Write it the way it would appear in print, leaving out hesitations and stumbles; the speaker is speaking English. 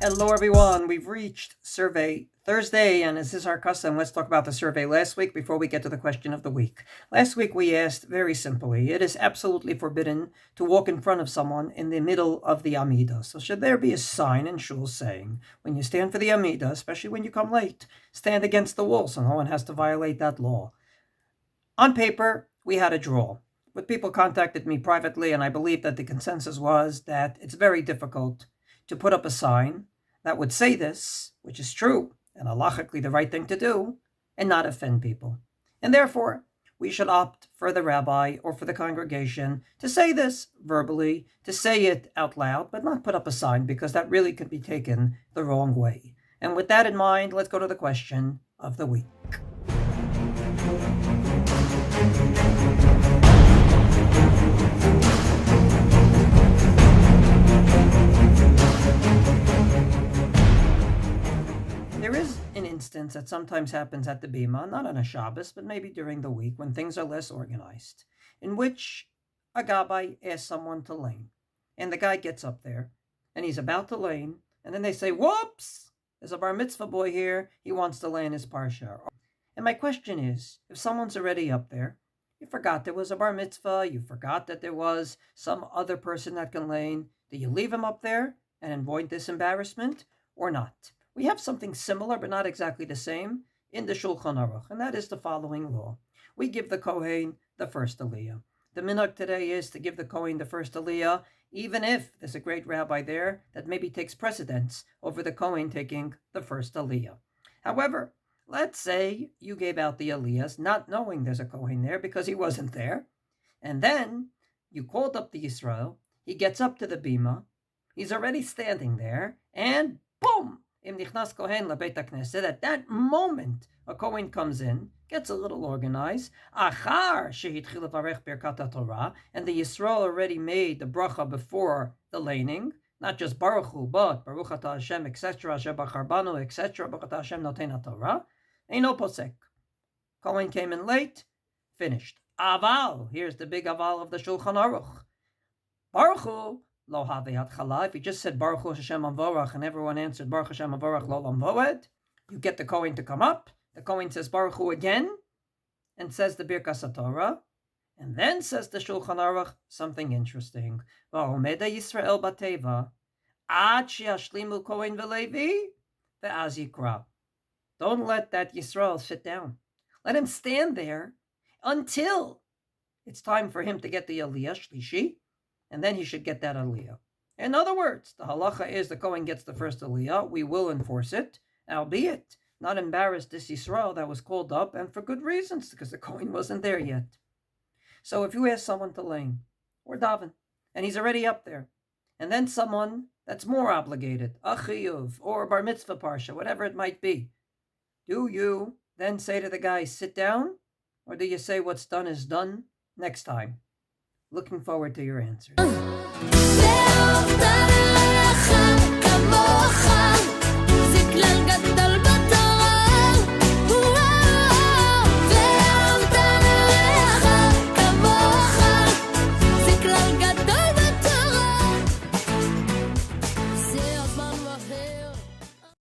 Hello, everyone. We've reached Survey Thursday, and as is our custom, let's talk about the survey last week before we get to the question of the week. Last week, we asked very simply, it is absolutely forbidden to walk in front of someone in the middle of the Amida. So should there be a sign in shul saying, when you stand for the Amida, especially when you come late, stand against the wall so no one has to violate that law? On paper, we had a draw. But people contacted me privately, and I believe that the consensus was that it's very difficult to put up a sign that would say this, which is true and halachically the right thing to do, and not offend people. And therefore, we should opt for the rabbi or for the congregation to say this verbally, to say it out loud, but not put up a sign because that really could be taken the wrong way. And with that in mind, let's go to the question of the week. There is an instance that sometimes happens at the Bima, not on a Shabbos, but maybe during the week when things are less organized, in which a gabbai asks someone to lane. And the guy gets up there, and he's about to lane, and then they say, whoops, there's a bar mitzvah boy here, he wants to lane his parsha. And my question is, if someone's already up there, you forgot there was a bar mitzvah, you forgot that there was some other person that can lane, do you leave him up there and avoid this embarrassment, or not? We have something similar, but not exactly the same, in the Shulchan Aruch, and that is the following law. We give the Kohen the first aliyah. The minhag today is to give the Kohen the first aliyah, even if there's a great rabbi there that maybe takes precedence over the Kohen taking the first aliyah. However, let's say you gave out the aliyahs not knowing there's a Kohen there because he wasn't there, and then you called up the Yisrael, he gets up to the Bima, he's already standing there, and boom! Im nichnas kohen lebeit hakneset. At that moment, a kohen comes in, gets a little organized. Achar shehitchil levarech birkat Torah, and the Yisrael already made the bracha before the laning, not just Baruch Hu, but Baruch Atah Hashem, etc. Asher bachar banu, etc. Baruch Atah Hashem noten Torah. Ain't no posek. Kohen came in late, finished. Aval, here's the big aval of the Shulchan Aruch. Baruch Hu. Lo havi hatchala. If you just said Baruch Hu Hashem Avorach and everyone answered Baruch Hashem Avorach Lo Lam Voed, you get the Kohen to come up. The Kohen says Baruch Hu again and says the Birkas HaTorah, and then says the Shulchan Aruch something interesting. Va'omeda Yisrael bateva ad she'ashlimu Kohen v'Levi ve'az yikra. Don't let that Yisrael sit down. Let him stand there until it's time for him to get the Aliyah Shlishi, and then he should get that aliyah. In other words, the halacha is the Kohen gets the first aliyah. We will enforce it, albeit not embarrass this Yisrael that was called up, and for good reasons, because the Kohen wasn't there yet. So if you ask someone to lane, or daven, and he's already up there, and then someone that's more obligated, a chiyuv, or bar mitzvah parsha, whatever it might be, do you then say to the guy, sit down, or do you say what's done is done, next time? Looking forward to your answers.